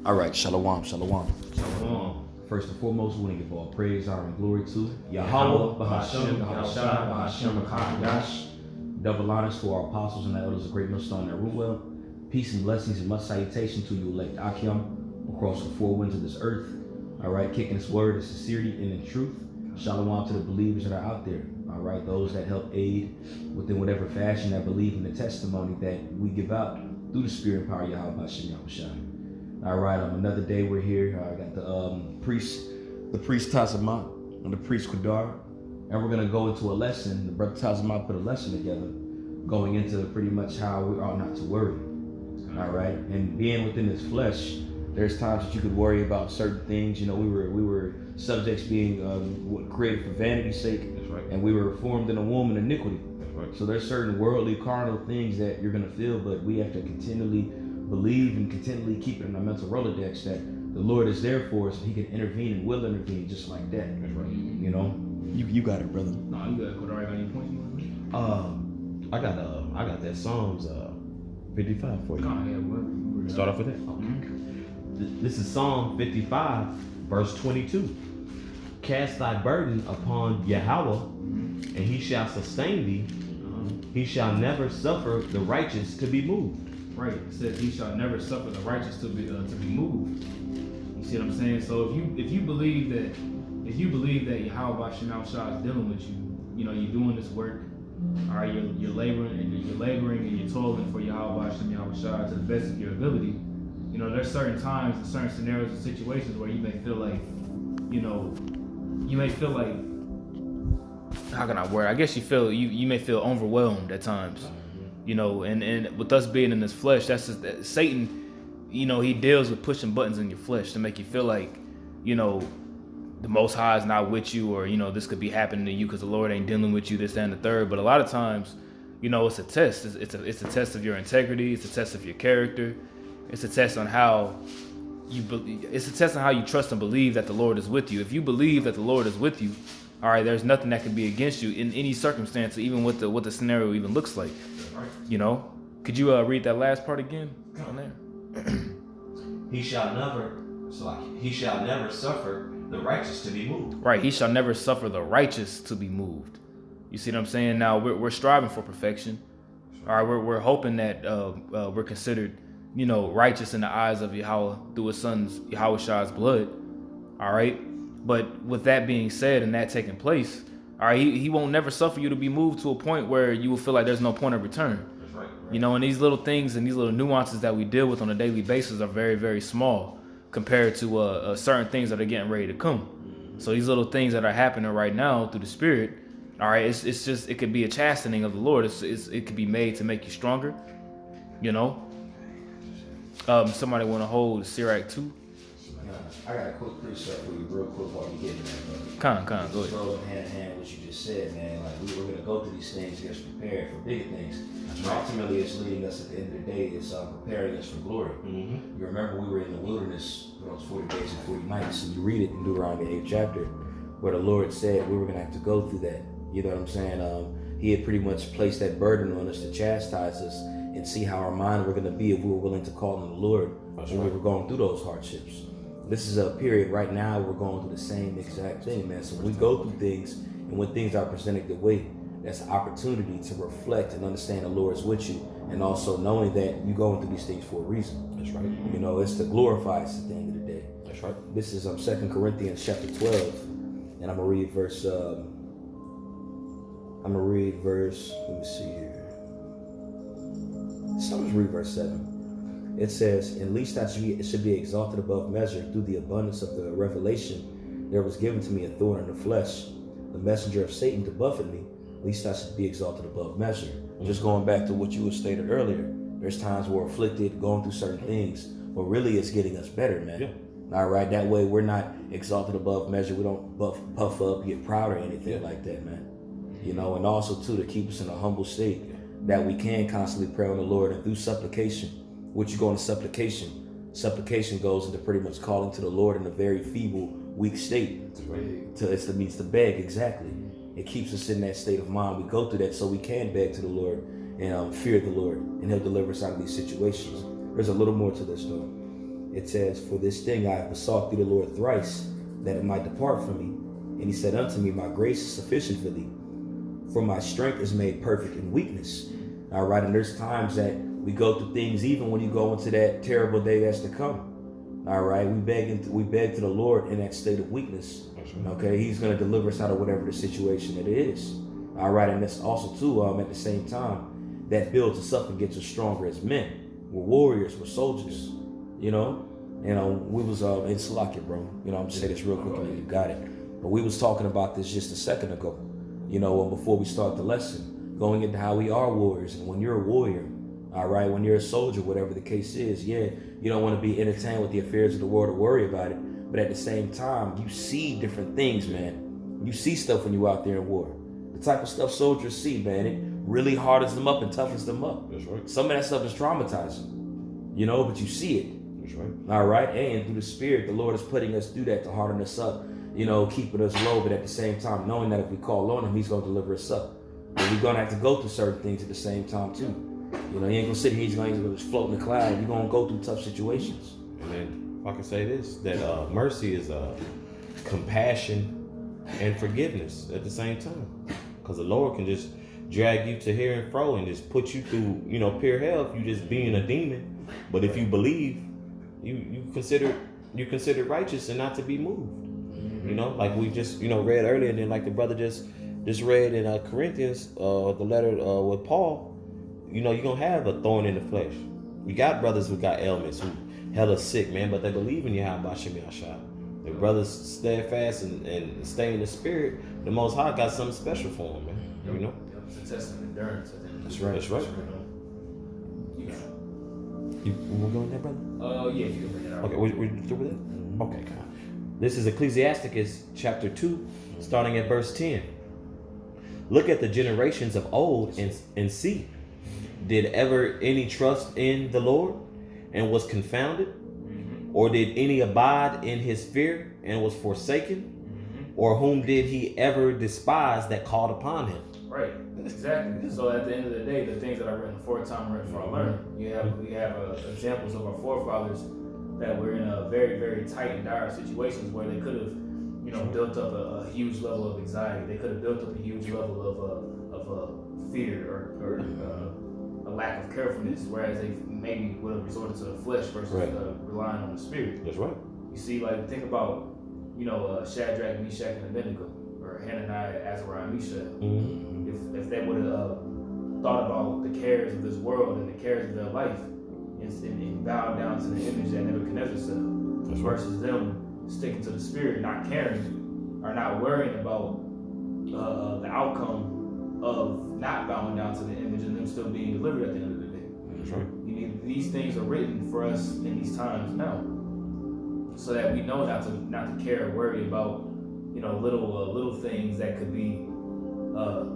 All right, shalom, shalom. Shalom. First and foremost, we want to give all praise, honor, and glory to Yahweh, Yahweh, Bahashem, Yahushua, Bahashem, Hakadosh. double honors to our apostles and the elders of Great Millstone and Ruwell. Peace and blessings and much salutation to you, elect Akim, across the four winds of this earth. All right, kicking this word in sincerity and in truth. Shalom to the believers that are out there. All right, those that help aid within whatever fashion that believe in the testimony that we give out through the spirit and power of Yahweh, Bahashem, Yahushua. All right, another day we're here. I got the priest Tazama and the priest Qadar, and we're gonna go into a lesson. The brother Tazama put a lesson together, going into pretty much how we ought not to worry. All right, and being within this flesh, there's times that you could worry about certain things. You know, we were subjects being created for vanity's sake. That's right. And we were formed in a womb in iniquity. That's right. So there's certain worldly, carnal things that you're gonna feel, but we have to continually believe and continually keep it in our mental Rolodex that the Lord is there for us and He can intervene and will intervene just like that. That's right. You know, you got it, brother. No, you got Kodari got any points you want to make? I got that Psalms 55 for you. Go ahead, what? Start off with that. This is Psalm 55, verse 22. Cast thy burden upon Yahweh, and He shall sustain thee. He shall never suffer the righteous to be moved. Right. It says he shall never suffer the righteous to be moved. You see what I'm saying? So if you believe that Yahweh Bahashem Yahushua is dealing with you, you know, you're doing this work, all right, you're laboring and you're toiling for Yahweh Bahashem Yahushua to the best of your ability. You know, there's certain times and certain scenarios and situations where you may feel like, how can I word? I guess you may feel overwhelmed at times. You know, and with us being in this flesh, that's just that Satan, you know, he deals with pushing buttons in your flesh to make you feel like, you know, the Most High is not with you, or, you know, this could be happening to you because the Lord ain't dealing with you, this, that, and the third. But a lot of times, you know, it's a test. It's a test of your integrity. It's a test of your character. It's a test on how it's a test on how you trust and believe that the Lord is with you. If you believe that the Lord is with you, all right, there's nothing that can be against you in any circumstance, even what the scenario even looks like. You know, could you read that last part again on there? He shall never suffer the righteous to be moved. Right, he shall never suffer the righteous to be moved. You see what I'm saying? Now we're striving for perfection. All right, we're hoping that we're considered, you know, righteous in the eyes of Yahweh through His Son's Yahushua's blood. All right, but with that being said and that taking place, all right, he won't never suffer you to be moved to a point where you will feel like there's no point of return. That's right. You know, and these little things and these little nuances that we deal with on a daily basis are very, very small compared to certain things that are getting ready to come. So these little things that are happening right now through the Spirit, all right, it's just, it could be a chastening of the Lord. It could be made to make you stronger. You know, somebody want to hold Sirach 2? I got a quick precept for you, real quick, while you get in there, brother. Con, go ahead. Goes hand in hand with what you just said, man. Like we were gonna go through these things to get us prepared for bigger things. Ultimately, it's leading us at the end of the day. It's preparing us for glory. You remember we were in the wilderness for those 40 days and 40 nights, and you read it in Deuteronomy 8th chapter, where the Lord said we were gonna have to go through that. You know what I'm saying? He had pretty much placed that burden on us to chastise us and see how our mind were gonna be if we were willing to call on the Lord when we were going through those hardships. This is a period right now we're going through the same exact thing, man. So when we go through things and when things are presented the way, that's an opportunity to reflect and understand the Lord is with you, and also knowing that you're going through these things for a reason. That's right. You know, it's to glorify us at the end of the day. That's right. This is 2 Corinthians chapter 12, and I'm gonna read verse. Let me see here. So let's read verse 7. It says, "In least that it should be exalted above measure through the abundance of the revelation, there was given to me a thorn in the flesh, the messenger of Satan to buffet me, least I should be exalted above measure." Just going back to what you had stated earlier, there's times we're afflicted, going through certain things, but really it's getting us better, man. Yeah. All right, that way we're not exalted above measure. We don't puff up, get proud or anything like that, man. You know, and also too to keep us in a humble state that we can constantly pray on the Lord, and through supplication. What you go into supplication? Supplication goes into pretty much calling to the Lord in a very feeble, weak state. It means to beg, exactly. It keeps us in that state of mind. We go through that so we can beg to the Lord and fear the Lord, and He'll deliver us out of these situations. There's a little more to this though. it says, "For this thing I have besought thee the Lord thrice, that it might depart from me. And he said unto me, my grace is sufficient for thee, for my strength is made perfect in weakness." All right, and there's times that we go through things, even when you go into that terrible day that's to come. All right, we beg to the Lord in that state of weakness. Okay, he's going to deliver us out of whatever the situation it is. All right, and that's also too, at the same time, that builds us up and gets us stronger as men. We're warriors, we're soldiers, you know. We was in Slovakia, bro. You know, I'm just saying this real quickly. You got it. But we was talking about this just a second ago. You know, before we start the lesson, going into how we are warriors, and when you're a warrior, all right, when you're a soldier, whatever the case is, yeah, you don't want to be entertained with the affairs of the world or worry about it. But at the same time, you see different things, man. You see stuff when you're out there in war. The type of stuff soldiers see, man, it really hardens them up and toughens them up. That's right. Some of that stuff is traumatizing, you know, but you see it. That's right. All right, and through the Spirit, the Lord is putting us through that to harden us up, you know, keeping us low, but at the same time, knowing that if we call on Him, He's going to deliver us up. But we're going to have to go through certain things at the same time, too. You know, you ain't going to sit here, He's going to just float in the cloud. You're going to go through tough situations. And then, if I can say this, that mercy is compassion and forgiveness at the same time. Because the Lord can just drag you to here and fro and just put you through, you know, pure hell if you just being a demon. But if you believe, you consider righteous and not to be moved. You know, like we just, you know, read earlier, and then like the brother just read in Corinthians, the letter with Paul, you know, you're going to have a thorn in the flesh. We got brothers who got ailments, who hella sick, man, but they believe in Yahweh Shem Yahshua. The brothers steadfast and stay in the spirit, the Most High got something special for them, man. Yep. You know? Yep. It's a test of endurance. That's right. That's right. You want to go in there, brother? Yeah, you can bring it out. Okay, we're through with it? Mm-hmm. Okay, God. This is Ecclesiasticus chapter 2, starting at verse 10. Look at the generations of old and see. Did ever any trust in the Lord and was confounded? Mm-hmm. Or did any abide in his fear and was forsaken? Mm-hmm. Or whom did he ever despise that called upon him? Right, exactly. So at the end of the day, the things that are written aforetime are written for our learning. We have examples of our forefathers that were in a very, very tight and dire situations where they could have, you know, built up a huge level of anxiety. They could have built up a huge level of fear or a lack of carefulness, whereas they maybe would have resorted to the flesh versus relying on the Spirit. That's right. You see, like, think about, you know, Shadrach, Meshach, and Abednego, or Hananiah, Azariah, and Mishael. Mm-hmm. If they would have thought about the cares of this world and the cares of their life and bowed down to the image that Nebuchadnezzar set up, versus them sticking to the Spirit, not caring, or not worrying about the outcome of not bowing down to the image and them still being delivered at the end of the day. That's right. You need, these things are written for us in these times now, so that we know not to care or worry about, you know, little things that could be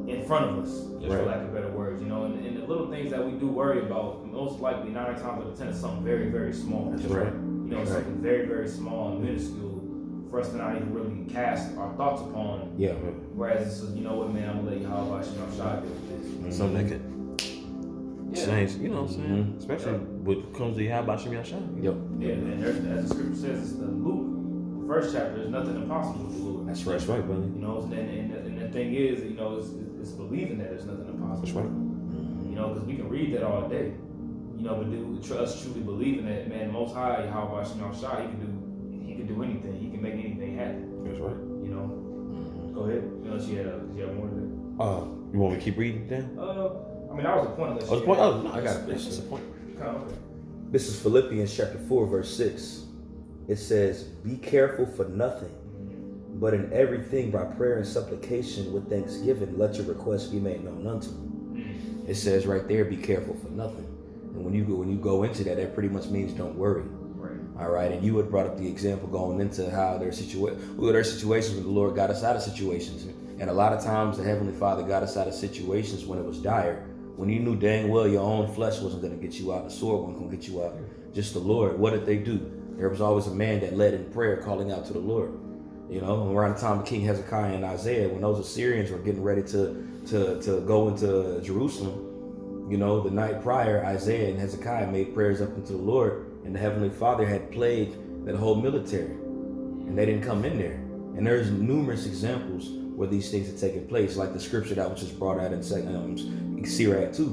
in front of us, for lack of better words, you know, and the little things that we do worry about, most likely 9 times out of 10 is something very, very small. That's right. You know, something very, very small and minuscule for us to not even really cast our thoughts upon. Yeah. Whereas it's, you know what, man, I'm gonna let Yahweh Shem Yahshua deal with this. Something that could change, you know what I'm saying? Mm-hmm. Especially when it comes to Yahweh Shem Yahshua. Yep. Yeah, and as the scripture says, it's the Luke, the first chapter, there's nothing impossible with the Lord. That's right. That's right, brother. You know, and the thing is, you know, it's believing that there's nothing impossible. That's right. You know, because we can read that all day. You know, but do us truly believing that, man, the Most High, Yahweh Shem Yahshua, he can do anything. He can make anything happen. That's right. You know, go ahead. You know, she had more to that. You want me to keep reading then? I mean, that was the point. The point. Oh, no, I got it. That's the point. Okay. This is Philippians chapter 4, verse 6. It says, "Be careful for nothing, but in everything by prayer and supplication with thanksgiving, let your requests be made known unto Him." It says right there, be careful for nothing. And when you go into that, that pretty much means don't worry. Right. All right. And you had brought up the example going into how their situations where the Lord got us out of situations. And a lot of times the Heavenly Father got us out of situations when it was dire, when you knew dang well your own flesh wasn't going to get you out, the sword wasn't going to get you out, just the Lord. What did they do? There was always a man that led in prayer, calling out to the Lord. You know, around the time of King Hezekiah and Isaiah, when those Assyrians were getting ready to go into Jerusalem, you know, the night prior, Isaiah and Hezekiah made prayers up unto the Lord, and the Heavenly Father had plagued that whole military, and they didn't come in there. And there's numerous examples where these things have taken place, like the scripture that was just brought out in Sirach 2.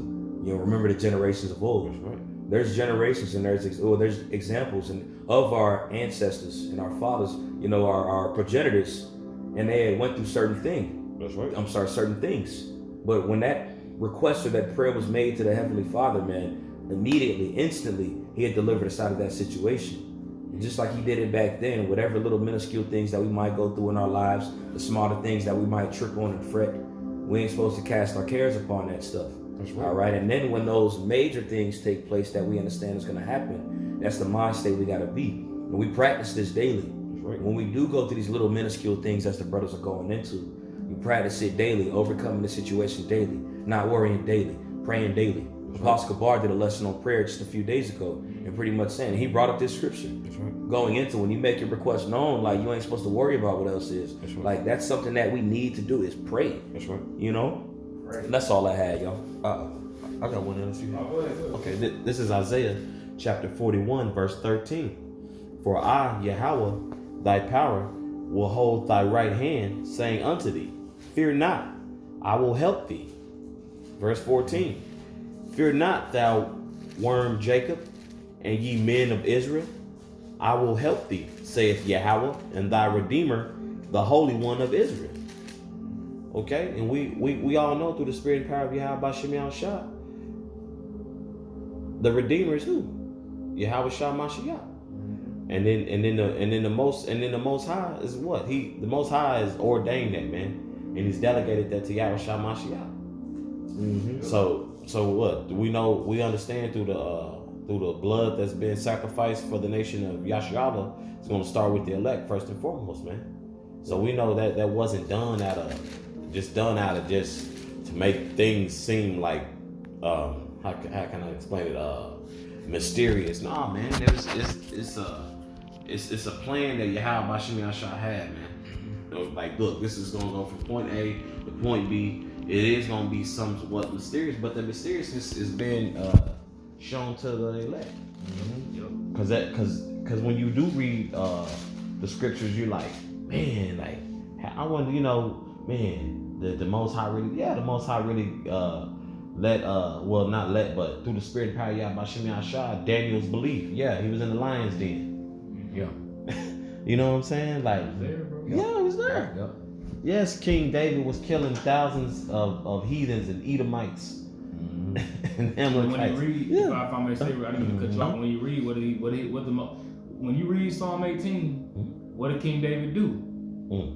You know, remember the generations of old. That's right. There's generations and there's examples of our ancestors and our fathers, you know, our progenitors, and they went through certain things. That's right. Certain things. But when that request or that prayer was made to the Heavenly Father, man, immediately, instantly, he had delivered us out of that situation. And just like he did it back then, whatever little minuscule things that we might go through in our lives, the smaller things that we might trip on and fret, we ain't supposed to cast our cares upon that stuff. That's right. All right. And then when those major things take place that we understand is going to happen, that's the mind state we got to be. And we practice this daily. That's right. When we do go through these little minuscule things as the brothers are going into, we practice it daily, overcoming the situation daily, not worrying daily, praying daily. Apostle Kabar did a lesson on prayer just a few days ago, and pretty much saying, he brought up this scripture. That's right. Going into when you make your request known, like you ain't supposed to worry about what else is. That's right. Like that's something that we need to do is pray. That's right. You know? Right. That's all I had, y'all. I got one else you have. Go ahead. Okay, this is Isaiah chapter 41, verse 13. For I, Yahweh, thy power, will hold thy right hand, saying unto thee, fear not, I will help thee. Verse 14. Fear not, thou worm Jacob, and ye men of Israel. I will help thee, saith Yahweh, and thy Redeemer, the Holy One of Israel. Okay, and we all know through the spirit and power of Yahweh by Shemiah Shah, the Redeemer is who? Yahweh Shah Mashiach. And then the most high is what? The most high has ordained that, man. And he's delegated that to Yahweh Shah Mashiach. Mm-hmm. So what? We understand through the blood that's been sacrificed for the nation of Yahshua, it's gonna start with the elect first and foremost, man. So we know that wasn't done out of just to make things seem like how can I explain it? Mysterious. Nah, man. It's a plan that Yahweh Bashim Shah had, man. It was like, look, this is gonna go from point A to point B. It is gonna be somewhat mysterious, but the mysteriousness is being shown to the elect. Mm-hmm. Because when you do read the scriptures, you're like, man, like I wonder, man, the Most High really, but through the spirit and power of Yahweh Shemiah Shah, Daniel's belief, he was in the lion's den. Yeah. You know what I'm saying? Like, he was there. Yeah. Yes, King David was killing thousands of heathens and Edomites. And when you read, if I may say, I didn't mean to cut you off. When you read when you read Psalm 18, what did King David do?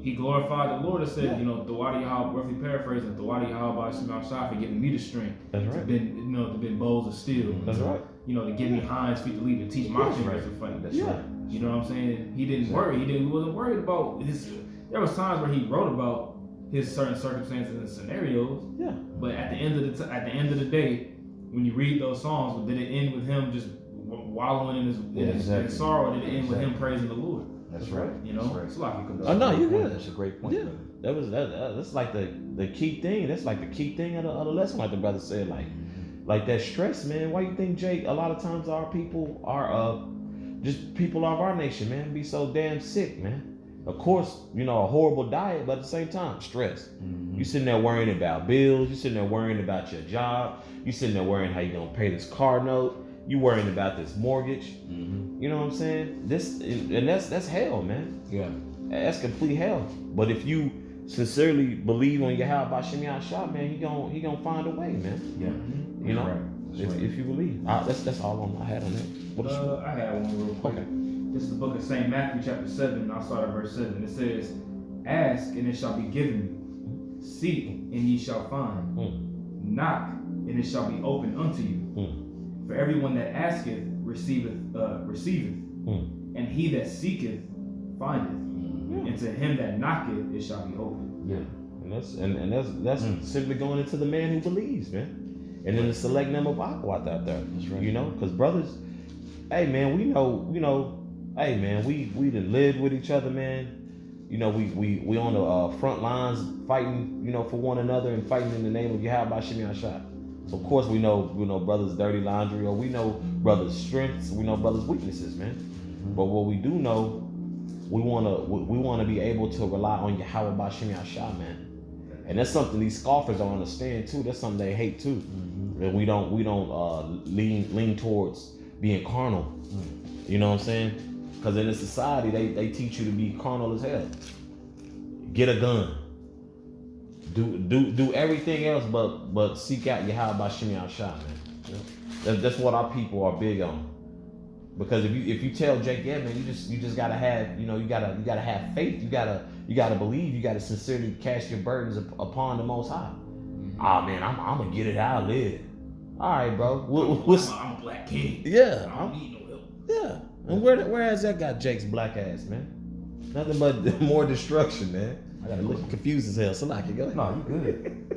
He glorified the Lord and said, Dawadi Yahweh, roughly paraphrasing, Dawadi Yahweh by Shemai Shah for giving me the strength to bend bows of steel. That's right. To give me hinds feet to lead, to teach my fingers to fight. That's right. You know what I'm saying? He didn't worry. He wasn't worried about his. There was times where he wrote about his certain circumstances and scenarios. Yeah. But at the end of the day, when you read those songs, did it end with him just wallowing in his sorrow, or did it end with him praising the Lord? That's right. It's like you could. Oh no, you good. That's a great point. Yeah. That's like the key thing. That's like the key thing of the lesson, like the brother said. Like that stress, man. Why you think, Jake? A lot of times our people are just people of our nation, man, be so damn sick, man. Of course, a horrible diet, but at the same time, stress. Mm-hmm. You sitting there worrying about bills. You sitting there worrying about your job. You sitting there worrying how you gonna pay this car note. You worrying about this mortgage. Mm-hmm. You know what I'm saying? That's hell, man. Yeah. That's complete hell. But if you sincerely believe on Yahweh by Shemiah Shah, man, he gonna find a way, man. Yeah. Right. If you believe. That's all I had on that. I had one real quick. Okay. This is the book of St. Matthew chapter 7, and I'll start at verse 7. It says, ask, and it shall be given you. Seek, and ye shall find. Knock, and it shall be opened unto you. For everyone that asketh, receiveth. And he that seeketh, findeth. And to him that knocketh, it shall be opened. Yeah. And that's simply going into the man who believes, man. And then the select number of Aquat out there. That's right. Because brothers, hey man, we know, hey man, we done lived with each other, man. We on the front lines fighting, for one another and fighting in the name of Yahweh by Shemiah Shah. So of course we know brothers' dirty laundry, or we know brothers' strengths, we know brothers' weaknesses, man. But what we do know, we wanna be able to rely on Yahweh Bashim Yahshua, man. And that's something these scoffers don't understand too. That's something they hate too. And we don't lean towards being carnal. You know what I'm saying? Because in this society they teach you to be carnal as hell. Get a gun. Do everything else but seek out Yahweh Bashim Yahshua, man. That's what our people are big on. Because if you tell Jake, yeah, man, you just gotta have, you gotta have faith. You gotta believe. You gotta sincerely cast your burdens upon the Most High. Ah, man, I'm gonna get it how I live. All right, bro. I'm a black king. Yeah. I don't need no help. Yeah. And where has that got Jake's black ass, man? Nothing but more destruction, man. I gotta look confused as hell. So like it, go ahead. No, you good.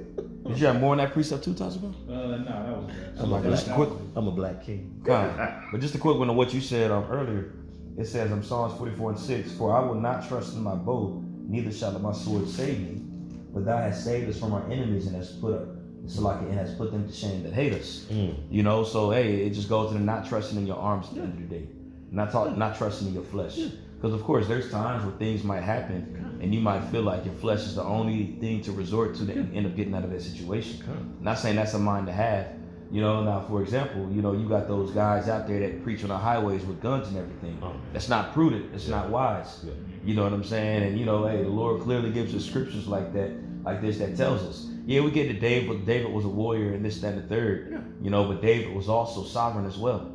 Did you have more on that precept too, Tazaba? No, that was I'm a black king. But just a quick one of what you said earlier. It says in Psalms 44:6, "For I will not trust in my bow, neither shall my sword save me. But thou hast saved us from our enemies and has put them to shame that hate us." You know, so hey, it just goes to the not trusting in your arms at the end of the day. Not trusting in your flesh. Because of course there's times where things might happen and you might feel like your flesh is the only thing to resort to to end up getting out of that situation. Not saying that's a mind to have. You know, now for example, you got those guys out there that preach on the highways with guns and everything. That's not prudent. It's not wise. You know what I'm saying? And hey, the Lord clearly gives us scriptures like this that tells us. Yeah, we get to David. David was a warrior and this, that, and the third. But David was also sovereign as well.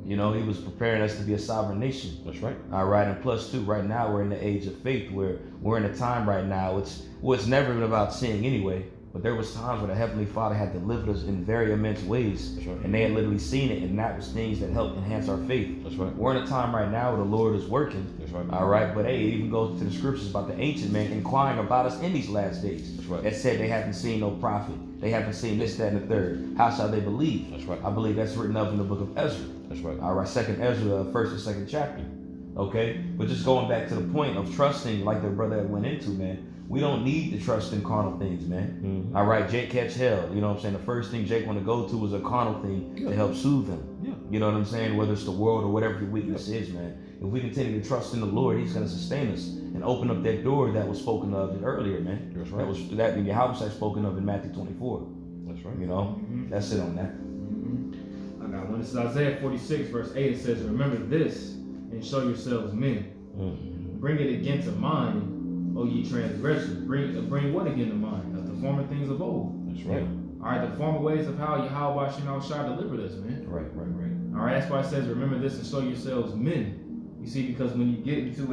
He was preparing us to be a sovereign nation. That's right. All right, and plus too, right now we're in the age of faith where we're in a time right now. It's never been about seeing anyway, but there was times where the Heavenly Father had delivered us in very immense ways. That's right. And they had literally seen it, and that was things that helped enhance our faith. That's right. We're in a time right now where the Lord is working. That's right. All right, but hey, it even goes to the scriptures about the ancient men inquiring about us in these last days. That's right. That said they haven't seen no prophet. They haven't seen this, that, and the third. How shall they believe? That's right. I believe that's written up in the book of Ezra. That's right. All right, Second Ezra, first and second chapter. Okay, but just going back to the point of trusting, like the brother that went into, man, we don't need to trust in carnal things, man. All right, Jake catch hell. You know what I'm saying? The first thing Jake want to go to is a carnal thing to help soothe him. You know what I'm saying? Whether it's the world or whatever your weakness is, man. If we continue to trust in the Lord, He's going to sustain us and open up that door that was spoken of earlier, man. That's right. That Yahweh had spoken of in Matthew 24. That's right. That's it on that. I got one. This is Isaiah 46, verse 8. It says, "Remember this and show yourselves men. Bring it again to mind, O ye transgressors." Bring what again to mind? Of the former things of old. That's right. All right, the former ways of how Yahweh Shai delivered us, man. Right. All right, that's why it says, "Remember this and show yourselves men." You see, because when you get into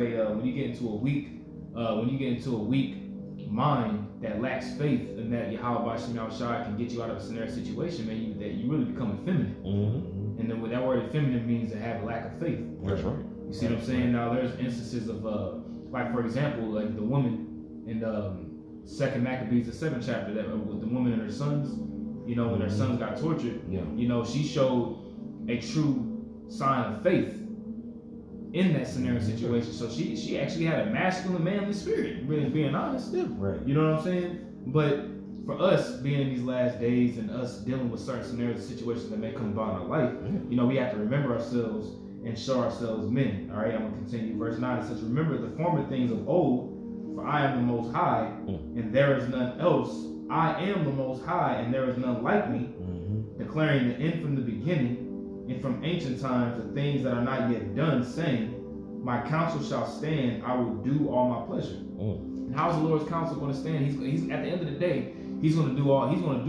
a weak mind that lacks faith, and that Yahweh Shai can get you out of a scenario situation, man, that you really become effeminate. And then with that word effeminate means to have a lack of faith. That's right. You see what I'm saying? Now there's instances of like for example, like the woman in Second Maccabees, the 7th chapter, that with the woman and her sons, when her sons got tortured, she showed a true sign of faith in that scenario situation. So she actually had a masculine, manly spirit, really being honest. Right. You know what I'm saying? But for us being in these last days and us dealing with certain scenarios and situations that may come about in our life, we have to remember ourselves and show ourselves men. All right, I'm gonna continue. Verse 9, it says, "Remember the former things of old, for I am the Most High, and there is none else. I am the Most High, and there is none like me, declaring the end from the beginning, and from ancient times the things that are not yet done, saying, my counsel shall stand, I will do all my pleasure." And how is the Lord's counsel going to stand? He's at the end of the day, He's going to do what He wants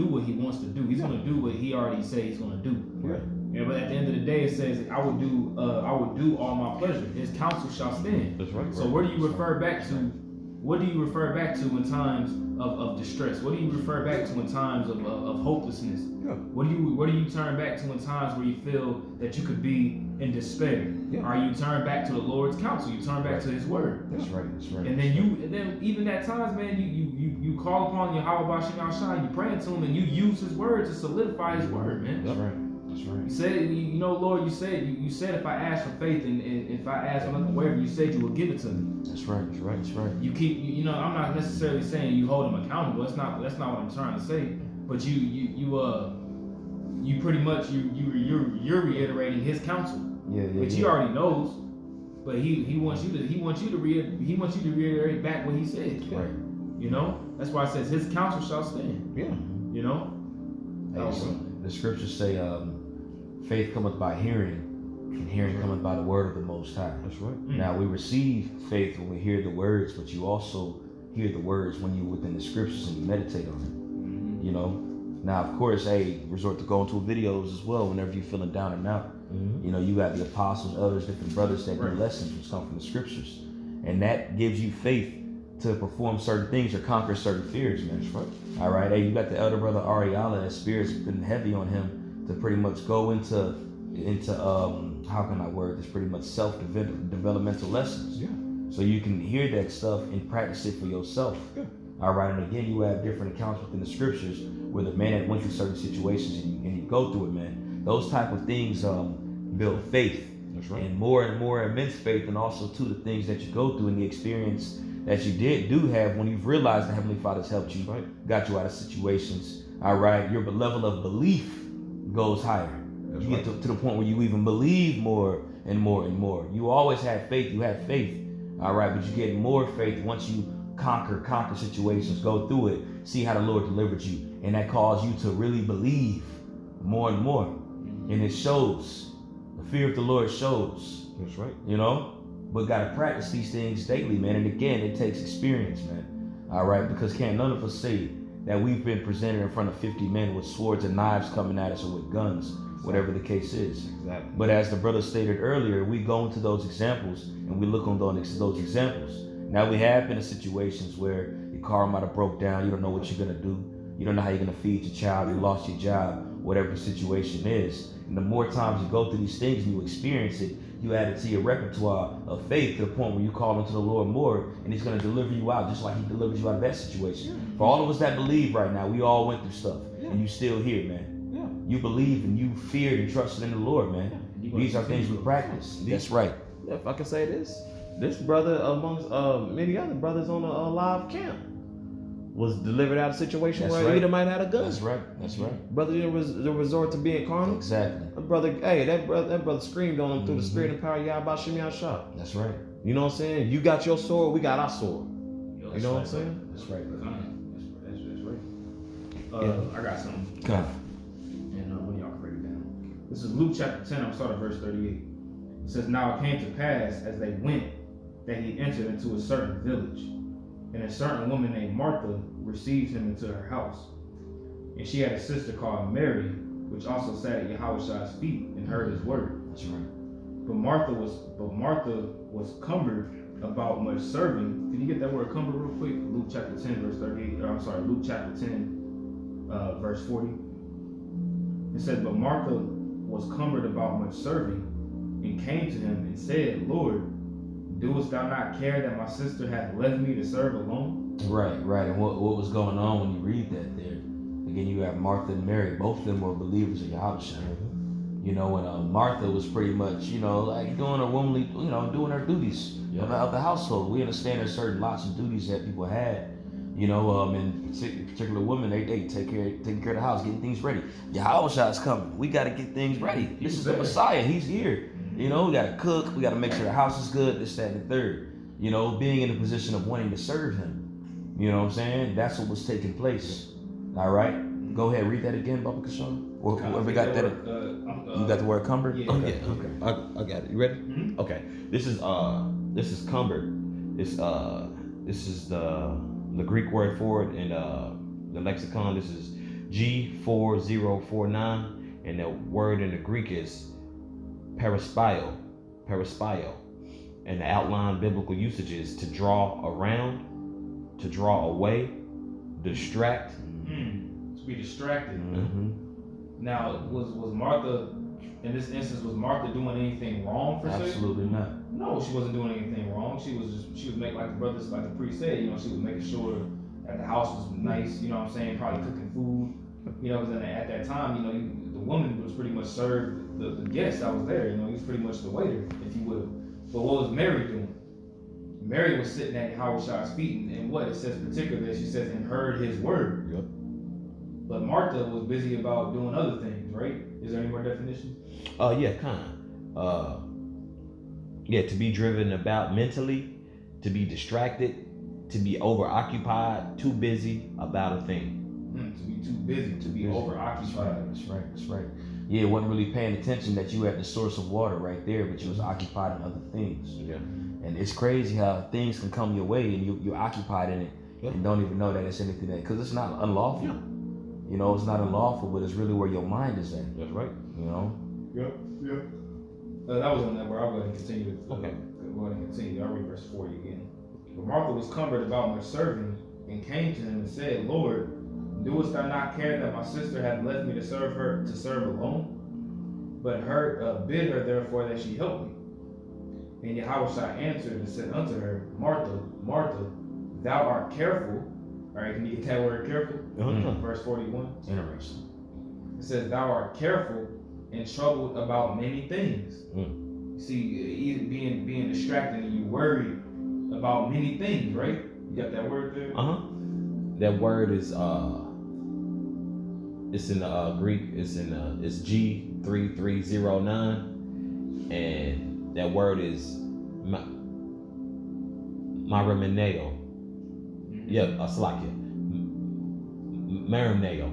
to do. He's going to do what He already said He's going to do. Right. Yeah, but at the end of the day, it says, I will do all my pleasure. His counsel shall stand. That's right. So where do you refer back to? What do you refer back to in times of distress? What do you refer back to in times of hopelessness? What do you turn back to in times where you feel that you could be in despair? Or you turn back to the Lord's counsel? You turn back to His word. That's right. And then even at times, man, you call upon Yahweh Bashim Shai, you praying to Him, and you use His word to solidify His word, man. That's right. You said, Lord, you said if I ask for faith and if I ask for nothing, whatever you said, you will give it to me. That's right. You keep, I'm not necessarily saying you hold Him accountable. That's not what I'm trying to say. But you you pretty much you're reiterating his counsel, which he already knows, but he wants you to reiterate back what he said. Right. You know, that's why it says his counsel shall stand. Yeah. You know. The scriptures say, faith cometh by hearing, and hearing cometh by the word of the Most High. That's right. Now we receive faith when we hear the words, but you also hear the words when you're within the scriptures and you meditate on it. You know. Now, of course, resort to going to videos as well whenever you're feeling down and out. You know, you got the apostles, others, different brothers that do lessons which come from the scriptures, and that gives you faith to perform certain things or conquer certain fears, man. That's right. All right. Hey, you got the elder brother Ariala. That spirit's been heavy on him to pretty much go into how can I word this? Pretty much self-developmental lessons. Yeah. So you can hear that stuff and practice it for yourself. Yeah. All right. And again, you have different accounts within the scriptures where the man that went through certain situations and you go through it, man. Those type of things build faith. That's right. And more immense faith, and also too the things that you go through and the experience that you do have when you've realized the Heavenly Father's helped you, got you out of situations. All right, your level of belief goes higher. That's you get to the point where you even believe more and more and more. You always have faith. You have faith. All right, but you get more faith once you conquer situations, go through it, see how the Lord delivered you, and that caused you to really believe more and more. And it shows. The fear of the Lord shows. That's right. You know. But gotta practice these things daily, man. And again, it takes experience, man. All right, because can't none of us say that we've been presented in front of 50 men with swords and knives coming at us, or with guns, whatever the case is. Exactly. But as the brother stated earlier, we go into those examples and we look on those examples. Now we have been in situations where your car might have broke down. You don't know what you're gonna do. You don't know how you're gonna feed your child. You lost your job, whatever the situation is. And the more times you go through these things and you experience it, you add it to your repertoire of faith to the point where you call unto the Lord more, and He's going to deliver you out just like He delivers you out of that situation. For all of us that believe right now, we all went through stuff, and you still here, man. You believe and you feared and trusted in the Lord, man. These are things we practice. That's right. Yeah, if I can say this brother amongst many other brothers on a live camp was delivered out of a situation where right. Edomite had a gun. That's right. Brother didn't resort to being carnal. Exactly. That brother screamed on him through the spirit and power of Yahweh Shem Yahshua. That's right. You know what I'm saying? You got your sword, we got our sword. You know what I'm saying? That's right. That's right. I got something. Come. And when y'all can break it down. This is Luke chapter 10. I'm starting at verse 38. It says, "Now it came to pass as they went that he entered into a certain village. And a certain woman named Martha received him into her house. And she had a sister called Mary, which also sat at Yahweh's feet and heard his word. That's right. But Martha was cumbered about much serving." Can you get that word cumbered real quick? Luke chapter 10, verse 38. Luke chapter 10, verse 40. It says, "But Martha was cumbered about much serving, and came to him and said, Lord, doest thou not care that my sister hath left me to serve alone?" Right. And what was going on when you read that there? Again, you have Martha and Mary. Both of them were believers in Yahweh. You know, and Martha was pretty much, like doing her womanly, doing her duties of the household. We understand there's certain lots of duties that people had. And particular women, they taking care of the house, getting things ready. Yahweh is coming. We got to get things ready. This is the Messiah. He's here. We got to cook. We got to make sure the house is good, this, that, and the third. Being in the position of wanting to serve Him. You know what I'm saying? That's what was taking place. All right? Go ahead, read that again, Baba Kashan. Or whoever got that. You got the word cumbered? Yeah. Okay. I got it. You ready? Mm-hmm. Okay. This is cumbered. This is the Greek word for it in the lexicon. This is G4049, and the word in the Greek is perispio, and the outline biblical usage is to draw around, to draw away, distract. To be distracted. Mm-hmm. Now, was Martha, in this instance, was Martha doing anything wrong for sake? Absolutely not. No, she wasn't doing anything wrong. She was making, like the priest said, she was making sure that the house was nice, probably cooking food, because at that time, the woman was pretty much served the guest that was there, he was pretty much the waiter, if you will. But what was Mary doing? Mary was sitting at Yahweh's feet, and what it says particularly, she says, and heard his word. Yep. But Martha was busy about doing other things, right? Is there any more definition? Yeah, to be driven about mentally, to be distracted, to be overoccupied, too busy about a thing. To be too busy, to be overoccupied. That's right. Yeah, wasn't really paying attention that you had the source of water right there, but you was occupied in other things. Yeah. And it's crazy how things can come your way and you're occupied in it and don't even know that it's anything that, because it's not unlawful. Yeah. You know, it's not unlawful, but it's really where your mind is at. That's right. You know? Yep. That was on that where I'll go ahead and continue with. Okay. Go ahead and continue. I'll read verse 40 again. But Martha was cumbered about much serving and came to him and said, Lord, doest thou not care that my sister hath left me to serve alone? But bid her therefore that she help me. And Yahushua answered and said unto her, Martha, Martha, thou art careful. All right, can you get that word careful? Verse 41. Interesting. It says, thou art careful and troubled about many things. See, being distracted and you worried about many things, right? You got that word there? That word is it's in Greek. It's G3309, and that word is marimeneo. Yeah, Slakia. Marineo.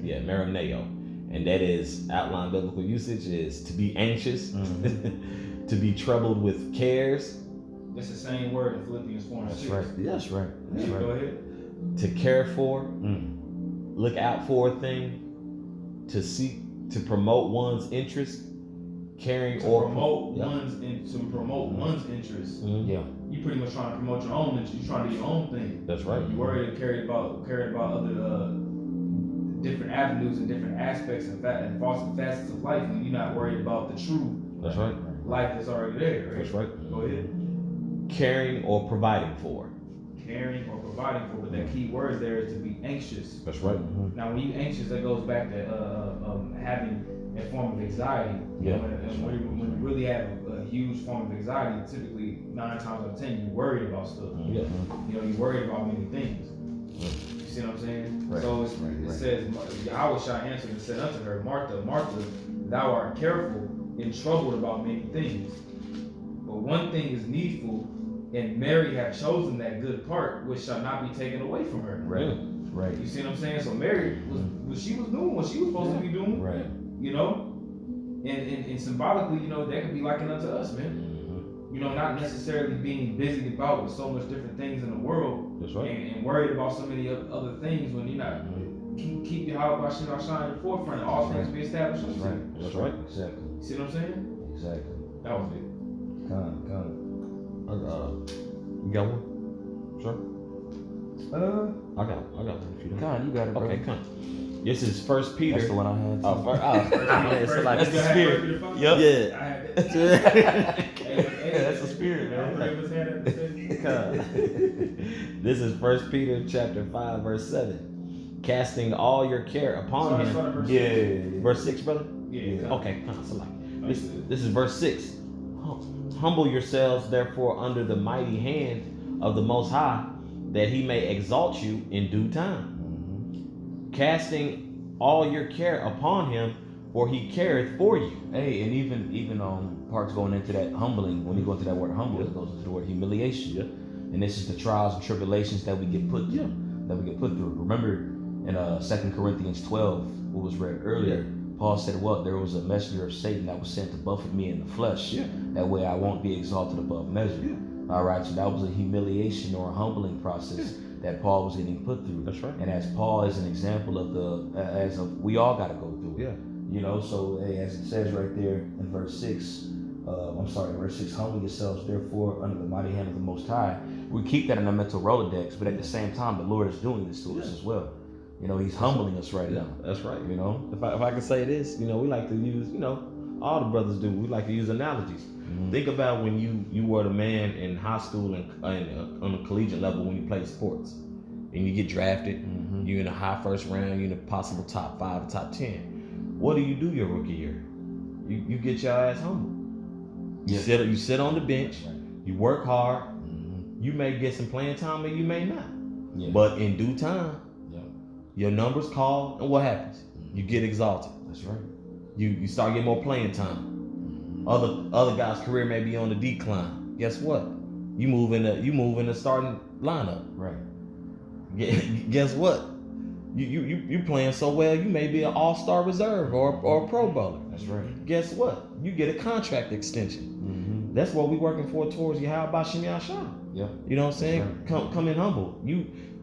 Yeah, marineo. And that is outline biblical usage is to be anxious, to be troubled with cares. That's the same word in Philippians 4 and 6. That's right. Go ahead. To care for, look out for a thing, to seek, to promote one's interest, caring or promote one's interest. Yeah. You pretty much trying to promote your own interest. You're trying to do your own thing. That's right. You worried and cared about other different avenues and different aspects and facets of life when you're not worried about the true That's right. life that's already there. Right? That's right. Go ahead. Caring or providing for. Caring or providing for, but that key word there is to be anxious. That's right. Now, when you anxious, that goes back to having a form of anxiety. Yeah. When you really have a huge form of anxiety, typically 9 times out of 10, you're worried about stuff. Yeah. You know, you're worried about many things. You see what I'm saying? Right. So it says, Yahushua answered and said unto her, Martha, Martha, thou art careful and troubled about many things. But one thing is needful, and Mary hath chosen that good part, which shall not be taken away from her. Right. You see what I'm saying? So Mary was what she was doing, what she was supposed to be doing. Right. You know? And symbolically, you know, that could be likened unto us, man. You know, not necessarily being busy about with so much different things in the world. That's right. And worried about so many other things when you're not. Keep your heart about shit shine in the forefront, and all things be established. That's right. That's right. Exactly. You see what I'm saying? Exactly. That was it. Come. You got one? Sure. I got one if you don't. Con, you got it, bro. Okay, come. This is First Peter. That's the one I had. Oh, it's like That's the spirit. Yep. I had that. That's the spirit, man. This is First Peter chapter 5, verse 7. Casting all your care upon him. Verse 6, brother? Yeah. Okay, this is verse 6. Humble yourselves, therefore, under the mighty hand of the Most High, that he may exalt you in due time. Casting all your care upon him, for he careth for you. Hey, and even parts going into that humbling, when you go into that word humble, it goes into the word humiliation. Yeah. And this is the trials and tribulations that we get put through. Remember in 2 Corinthians 12, what was read earlier, Paul said, what? There was a messenger of Satan that was sent to buffet me in the flesh. Yeah. That way I won't be exalted above measure. Yeah. All right, so that was a humiliation or a humbling process that Paul was getting put through. That's right. And as Paul is an example of we all got to go through it. Yeah. You know, so as it says right there in verse 6, verse 6, humble yourselves therefore under the mighty hand of the Most High. We keep that in our mental Rolodex, but at the same time, the Lord is doing this to us as well. You know, he's humbling us right now. That's right. You know, if I can say this, you know, we like to use, you know, all the brothers do. We like to use analogies. Think about when you were the man in high school and on the collegiate level when you played sports, and you get drafted. You're in a high first round. You're in a possible top 5, top 10. What do you do your rookie year? You get your ass humble. You sit on the bench. You work hard. You may get some playing time, or you may not. But in due time, Your number's called, and what happens? You get exalted. That's right. You start getting more playing time. Other guys' career may be on the decline. Guess what? You move in the starting lineup. Right. Guess what? You playing so well, you may be an all-star reserve or a Pro Bowler. That's right. Guess what? You get a contract extension. That's what we working for towards Yahweh Bashem Yahshua. Yeah. You know what I'm saying? Right. Come in humble.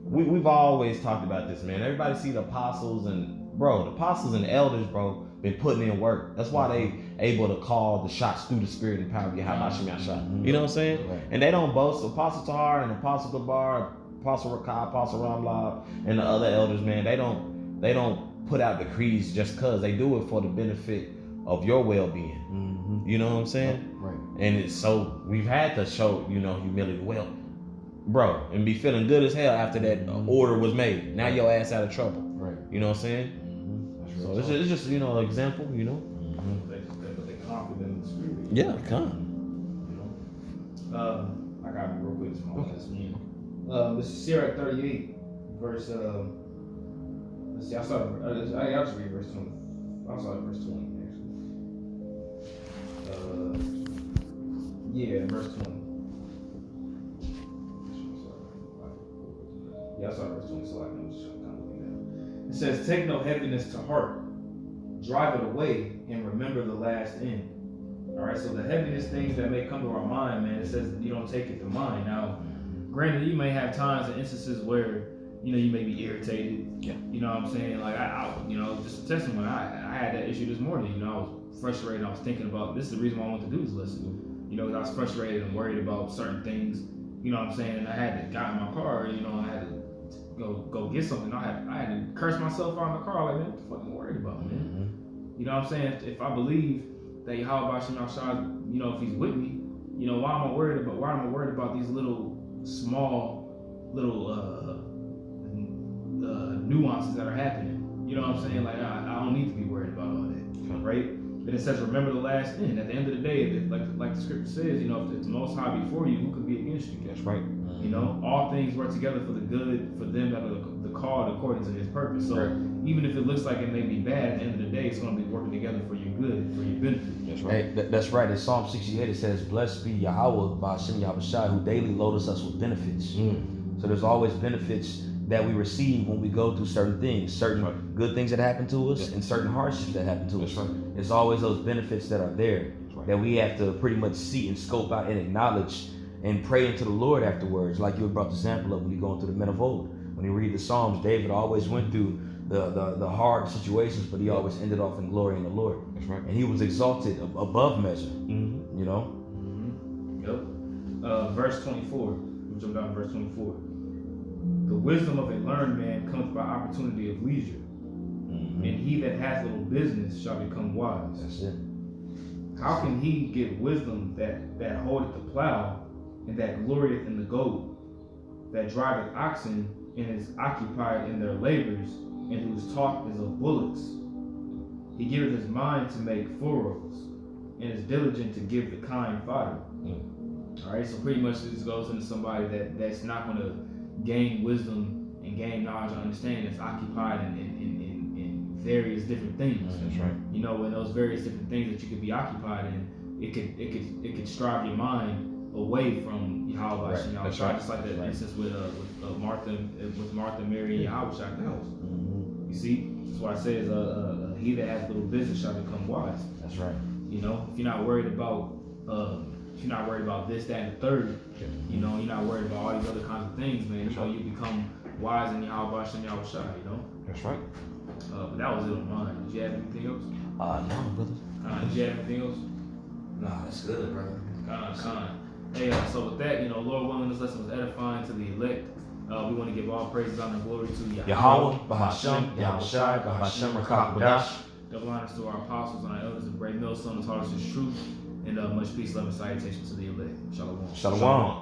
We've always talked about this, man. Everybody see the apostles and the elders, bro, been putting in work. That's why they able to call the shots through the spirit and power of Yahweh Bashem Yahshua. You know what I'm saying? Right. And they don't boast. Apostle Tahar and Apostle Gabar, Apostle Rakai, Apostle Ramlab, and the other elders, man, they don't put out decrees just cause. They do it for the benefit of your well-being. You know what I'm saying? Right. And it's so we've had to show, humility. Well, bro, and be feeling good as hell after that order was made. Now your ass out of trouble. Right. You know what I'm saying? That's So it's just an example, They confident in the spirit. Yeah, come. I got it real quick. It's my last one. This is Sirach 38, verse. Let's see. I'll just read verse 20. I'll start at verse 20 actually. Verse 20. Yeah, I saw verse 20, so I can just kind of looking down. It says, "Take no heaviness to heart, drive it away, and remember the last end." All right, so the heaviness things that may come to our mind, man, it says you don't take it to mind. Now, granted, you may have times and instances where you may be irritated. Yeah. You know what I'm saying? Like I just a testimony. I had that issue this morning. I was frustrated. I was thinking about this is the reason why I wanted to do this lesson. I was frustrated and worried about certain things. You know what I'm saying? And I had to get in my car. I had to go get something. I had to curse myself out in the car. Like, man, what the fuck am I worried about, man? You know what I'm saying? If I believe that Yahweh Bashem Yahshua, if he's with me, why am I worried about these little small nuances that are happening? You know what I'm saying? Like I don't need to be worried about all that, right? And it says, remember the last end. At the end of the day, like the scripture says, if the Most High before you, who could be against you? That's right. All things work together for the good for them that are the called according to His purpose. So even if it looks like it may be bad, at the end of the day, it's going to be working together for your good, for your benefit. That's right. Hey, that's right. In Psalm 68, it says, "Blessed be Yahweh Bashem Yahshua, who daily loadeth us with benefits." So there's always benefits that we receive when we go through certain things, certain good things that happen to us, and certain hardships that happen to us. Right. It's always those benefits that are there that we have to pretty much see and scope out and acknowledge and pray into the Lord afterwards. Like you brought the example of when you're going through the men of old. When you read the Psalms, David always went through the hard situations, but he always ended off in glory in the Lord. That's right. And he was exalted above measure. Yep. Verse 24. We'll jump down to verse 24. "The wisdom of a learned man comes by opportunity of leisure, and he that hath little business shall become wise." That's it. How can he get wisdom that holdeth the plow, and that glorieth in the goad, that driveth oxen, and is occupied in their labors, and whose talk is of bullocks? He giveth his mind to make furrows, and is diligent to give the kind fodder. All right, so pretty much this goes into somebody that's not going to gain wisdom and gain knowledge and understanding. That's occupied in various different things. That's right. And those various different things that you could be occupied in, it could strive your mind away from Yahweh. Right. That's right. Just like that instance with Martha, Mary, and Yahweh at the house. You see, that's why it says, "He that has little business shall become wise." That's right. If you're not worried about this, that, and the third, you're not worried about all these other kinds of things, man. You become wise in Yahweh Bashem Yahweh. That's right. But that was it on mine. Did you have anything else? No, brother. Did you have anything else? Nah, that's good, brother. Hey, so with that, Lord willing, this lesson was edifying to the elect. We want to give all praises, honor, and glory to Yahweh, Bahashem, Yahushai, Bahashem, Rakah, double honors to our apostles and our elders and brave millstones, taught us His truth, and much peace, love, and salutation to the elect. Shalom. Shalom.